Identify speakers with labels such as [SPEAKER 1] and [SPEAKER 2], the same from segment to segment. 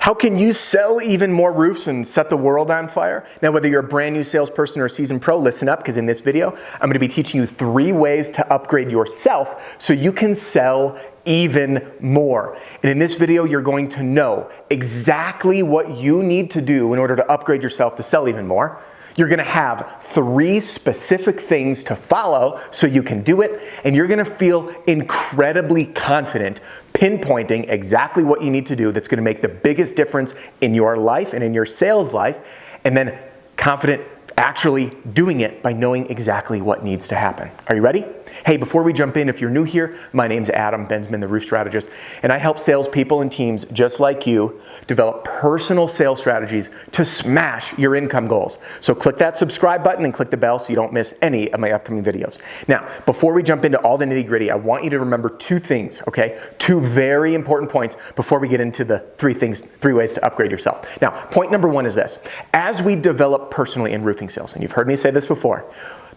[SPEAKER 1] How can you sell even more roofs and set the world on fire? Now, whether you're a brand new salesperson or a seasoned pro, listen up, because in this video, I'm going to be teaching you 3 ways to upgrade yourself so you can sell even more. And in this video, you're going to know exactly what you need to do in order to upgrade yourself to sell even more. You're going to have 3 specific things to follow so you can do it, and you're going to feel incredibly confident pinpointing exactly what you need to do that's going to make the biggest difference in your life and in your sales life, and then confident actually doing it by knowing exactly what needs to happen. Are you ready? Hey, before we jump in, if you're new here, my name's Adam Bensman, the Roof Strategist, and I help salespeople and teams just like you develop personal sales strategies to smash your income goals. So click that subscribe button and click the bell so you don't miss any of my upcoming videos. Now, before we jump into all the nitty-gritty, I want you to remember 2 things, okay? 2 very important points before we get into the 3 ways to upgrade yourself. Now, point number 1 is this. As we develop personally in roofing sales, and you've heard me say this before,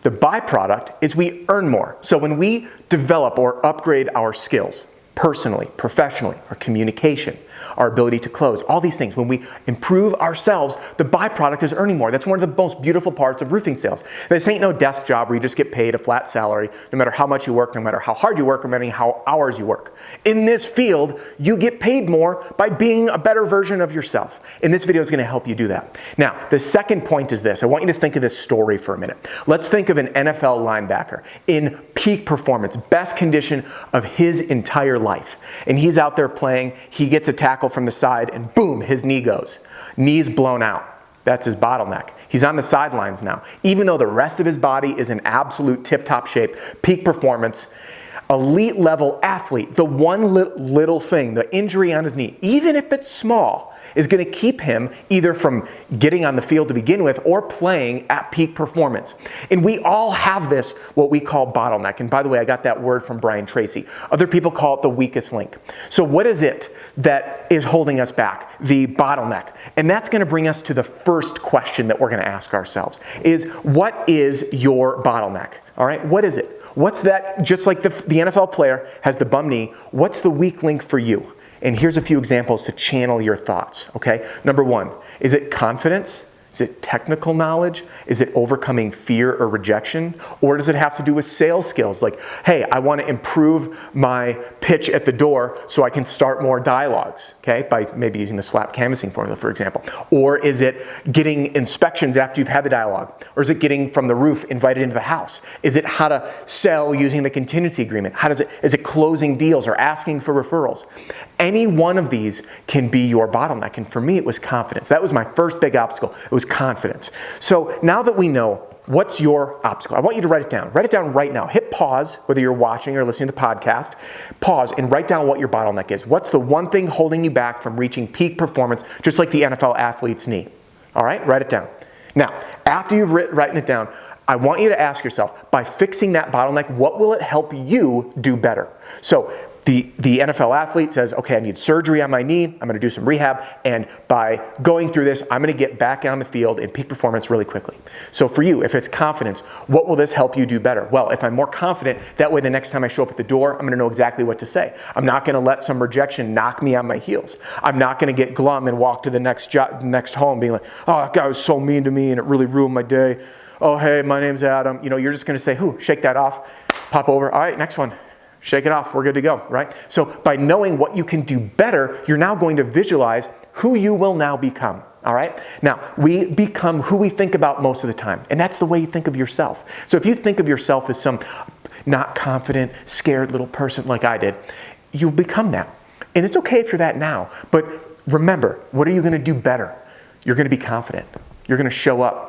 [SPEAKER 1] the byproduct is we earn more. So when we develop or upgrade our skills, personally, professionally, our communication, our ability to close, all these things, when we improve ourselves, the byproduct is earning more. That's one of the most beautiful parts of roofing sales. This ain't no desk job where you just get paid a flat salary, no matter how much you work, no matter how hard you work, no matter how hours you work. In this field, you get paid more by being a better version of yourself. And this video is going to help you do that. Now, the second point is this. I want you to think of this story for a minute. Let's think of an NFL linebacker in peak performance, best condition of his entire life. And he's out there playing, he gets a tackle from the side, and boom, his knee goes. Knee's blown out. That's his bottleneck. He's on the sidelines now. Even though the rest of his body is in absolute tip-top shape, peak performance, elite level athlete, the one little thing, the injury on his knee, even if it's small, is going to keep him either from getting on the field to begin with or playing at peak performance. And we all have this, what we call bottleneck. And by the way, I got that word from Brian Tracy. Other people call it the weakest link. So what is it that is holding us back? The bottleneck. And that's going to bring us to the first question that we're going to ask ourselves is, what is your bottleneck? All right, what is it? What's that, just like the NFL player has the bum knee, what's the weak link for you? And here's a few examples to channel your thoughts, okay? Number 1, is it confidence? Is it technical knowledge? Is it overcoming fear or rejection? Or does it have to do with sales skills? Like, hey, I want to improve my pitch at the door so I can start more dialogues, okay? By maybe using the slap canvassing formula, for example. Or is it getting inspections after you've had the dialogue? Or is it getting from the roof invited into the house? Is it how to sell using the contingency agreement? Is it closing deals or asking for referrals? Any one of these can be your bottleneck. And for me, it was confidence. That was my first big obstacle. It was confidence. So now that we know what's your obstacle, I want you to write it down. Write it down right now. Hit pause, whether you're watching or listening to the podcast. Pause and write down what your bottleneck is. What's the one thing holding you back from reaching peak performance, just like the NFL athlete's knee? All right, write it down. Now, after you've written it down, I want you to ask yourself, by fixing that bottleneck, what will it help you do better? So the NFL athlete says, okay, I need surgery on my knee, I'm going to do some rehab, and by going through this, I'm going to get back on the field in peak performance really quickly. So for you, if it's confidence, what will this help you do better? Well, if I'm more confident, that way the next time I show up at the door, I'm going to know exactly what to say. I'm not going to let some rejection knock me on my heels. I'm not going to get glum and walk to the next home being like, oh, that guy was so mean to me and it really ruined my day. Oh, hey, my name's Adam. You know, you're just going to say, shake that off, pop over. All right, next one. Shake it off, we're good to go, right? So by knowing what you can do better, you're now going to visualize who you will now become, all right? Now, we become who we think about most of the time, and that's the way you think of yourself. So if you think of yourself as some not confident, scared little person like I did, you'll become that. And it's okay if you're that now, but remember, what are you going to do better? You're going to be confident. You're going to show up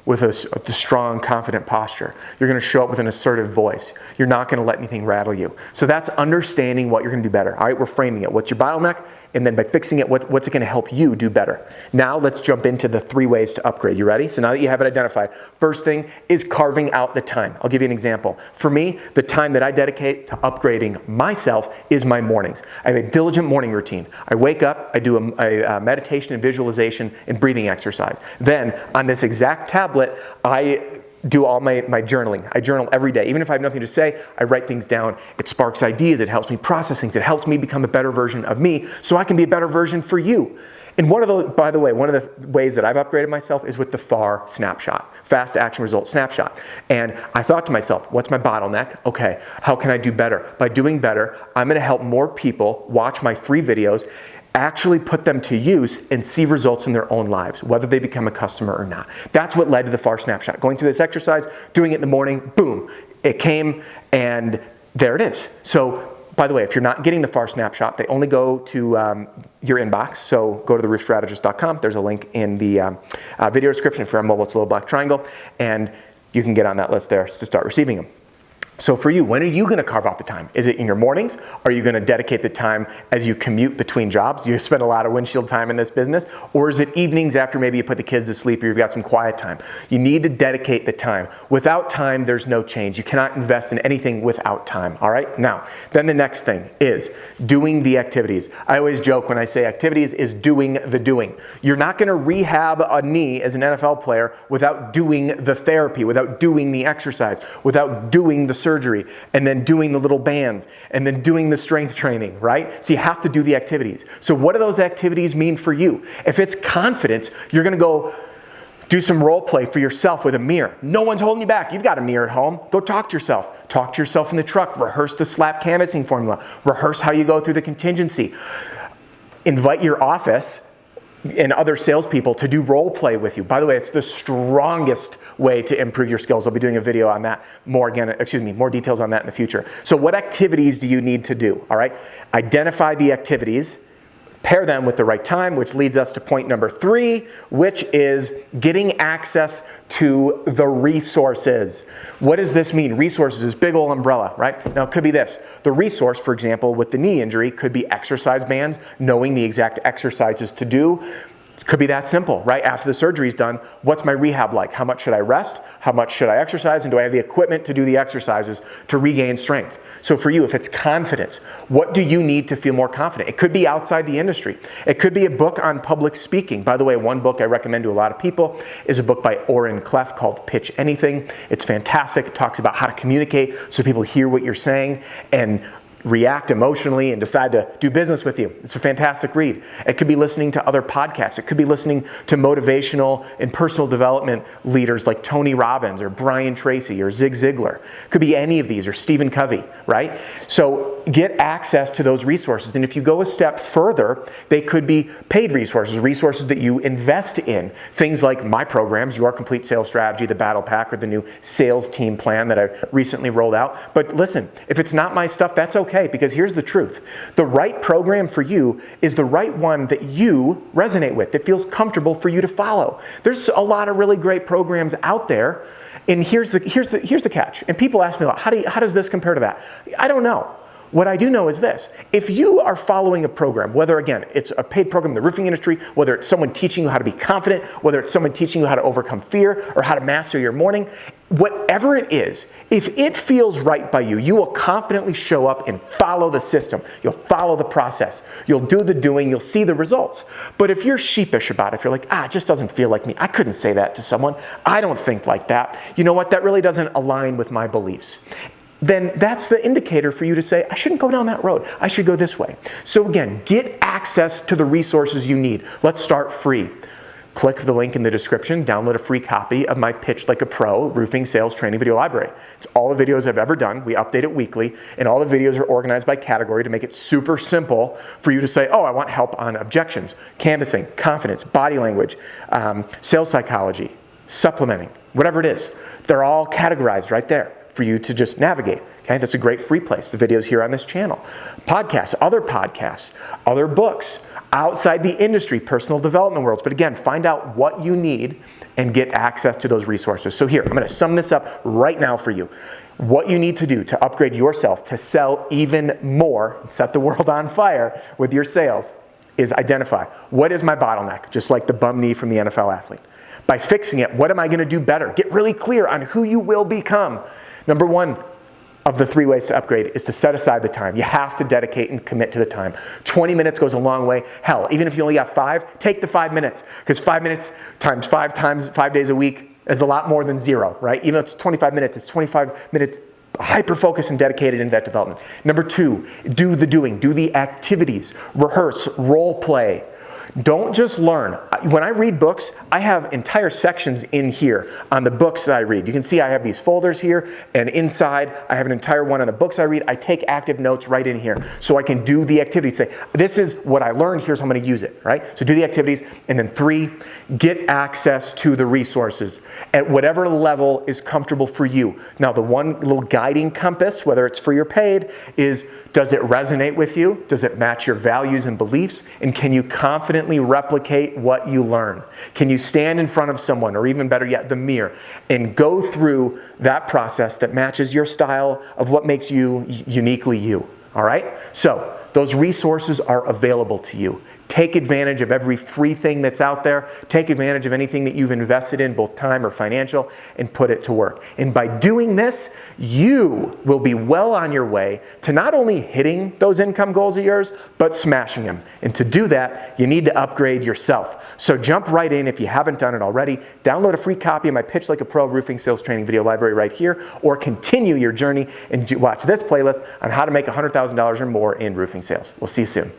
[SPEAKER 1] with a strong, confident posture. You're going to show up with an assertive voice. You're not going to let anything rattle you. So that's understanding what you're going to do better. All right, we're framing it. What's your bottleneck? And then by fixing it, what's it going to help you do better? Now let's jump into the 3 ways to upgrade. You ready? So now that you have it identified, first thing is carving out the time. I'll give you an example. For me, the time that I dedicate to upgrading myself is my mornings. I have a diligent morning routine. I wake up, I do a meditation and visualization and breathing exercise. Then on this exact tablet, I do all my journaling. I journal every day. Even if I have nothing to say, I write things down. It sparks ideas. It helps me process things. It helps me become a better version of me so I can be a better version for you. And by the way, one of the ways that I've upgraded myself is with the FAR snapshot, fast action result snapshot. And I thought to myself, what's my bottleneck? Okay, how can I do better? By doing better, I'm gonna help more people watch my free videos, actually put them to use and see results in their own lives, whether they become a customer or not. That's what led to the FAR snapshot. Going through this exercise, doing it in the morning, boom, it came, and there it is. So, by the way, if you're not getting the FAR snapshot, they only go to your inbox. So go to theroofstrategist.com. There's a link in the video description. If you're on mobile, it's a little black triangle, and you can get on that list there to start receiving them. So for you, when are you gonna carve out the time? Is it in your mornings? Are you gonna dedicate the time as you commute between jobs? You spend a lot of windshield time in this business? Or is it evenings after maybe you put the kids to sleep or you've got some quiet time? You need to dedicate the time. Without time, there's no change. You cannot invest in anything without time, all right? Now, then the next thing is doing the activities. I always joke when I say activities is doing the doing. You're not gonna rehab a knee as an NFL player without doing the therapy, without doing the exercise, without doing the surgery, and then doing the little bands, and then doing the strength training, right? So you have to do the activities. So what do those activities mean for you? If it's confidence, you're gonna go do some role play for yourself with a mirror. No one's holding you back. You've got a mirror at home. Go talk to yourself. Talk to yourself in the truck. Rehearse the slap canvassing formula. Rehearse how you go through the contingency. Invite your office and other salespeople to do role play with you. By the way, it's the strongest way to improve your skills. I'll be doing a video on that, more details on that in the future. So what activities do you need to do, all right? Identify the activities, pair them with the right time, which leads us to point number 3, which is getting access to the resources. What does this mean? Resources is big old umbrella, right? Now it could be this. The resource, for example, with the knee injury could be exercise bands, knowing the exact exercises to do. It could be that simple, right? After the surgery is done, what's my rehab like? How much should I rest? How much should I exercise? And do I have the equipment to do the exercises to regain strength? So for you, if it's confidence, what do you need to feel more confident? It could be outside the industry. It could be a book on public speaking. By the way, one book I recommend to a lot of people is a book by Oren Clef called Pitch Anything. It's fantastic. It talks about how to communicate so people hear what you're saying and react emotionally and decide to do business with you. It's a fantastic read. It could be listening to other podcasts. It could be listening to motivational and personal development leaders like Tony Robbins or Brian Tracy or Zig Ziglar. It could be any of these, or Stephen Covey, right? So get access to those resources. And if you go a step further, they could be paid resources, resources that you invest in. Things like my programs, Your Complete Sales Strategy, the Battle Pack, or the new sales team plan that I recently rolled out. But listen, if it's not my stuff, that's okay. Because here's the truth. The right program for you is the right one that you resonate with, that feels comfortable for you to follow. There's a lot of really great programs out there, and here's the catch. And people ask me, how does this compare to that? I don't know. What I do know is this. If you are following a program, whether, again, it's a paid program in the roofing industry, whether it's someone teaching you how to be confident, whether it's someone teaching you how to overcome fear or how to master your morning, whatever it is, if it feels right by you, you will confidently show up and follow the system. You'll follow the process. You'll do the doing. You'll see the results. But if you're sheepish about it, if you're like, it just doesn't feel like me. I couldn't say that to someone. I don't think like that. You know what? That really doesn't align with my beliefs. Then that's the indicator for you to say, I shouldn't go down that road. I should go this way. So again, get access to the resources you need. Let's start free. Click the link in the description, download a free copy of my Pitch Like a Pro roofing sales training video library. It's all the videos I've ever done. We update it weekly, and all the videos are organized by category to make it super simple for you to say, I want help on objections, canvassing, confidence, body language, sales psychology, supplementing, whatever it is. They're all categorized right there for you to just navigate. Okay, that's a great free place. The videos here on this channel. Podcasts, other books, outside the industry, personal development worlds. But again, find out what you need and get access to those resources. So here, I'm going to sum this up right now for you. What you need to do to upgrade yourself to sell even more, and set the world on fire with your sales, is identify, what is my bottleneck? Just like the bum knee from the NFL athlete. By fixing it, what am I going to do better? Get really clear on who you will become. Number 1 of the 3 ways to upgrade is to set aside the time. You have to dedicate and commit to the time. 20 minutes goes a long way. Hell, even if you only got 5, take the 5 minutes. Because 5 minutes times 5 days a week is a lot more than 0, right? Even though it's 25 minutes, it's 25 minutes hyper-focused and dedicated into that development. Number 2, do the doing. Do the activities. Rehearse, role play. Don't just learn. When I read books, I have entire sections in here on the books that I read. You can see I have these folders here, and inside I have an entire one on the books I read. I take active notes right in here so I can do the activities. Say, this is what I learned, here's how I'm going to use it, right? So do the activities. And then 3, get access to the resources at whatever level is comfortable for you. Now, the one little guiding compass, whether it's free or paid, is does it resonate with you? Does it match your values and beliefs? And can you confidently replicate what you learn? Can you stand in front of someone, or even better yet, the mirror, and go through that process that matches your style of what makes you uniquely you? All right? So those resources are available to you. Take advantage of every free thing that's out there. Take advantage of anything that you've invested in, both time or financial, and put it to work. And by doing this, you will be well on your way to not only hitting those income goals of yours, but smashing them. And to do that, you need to upgrade yourself. So jump right in if you haven't done it already. Download a free copy of my Pitch Like a Pro roofing sales training video library right here, or continue your journey and watch this playlist on how to make $100,000 or more in roofing sales. We'll see you soon.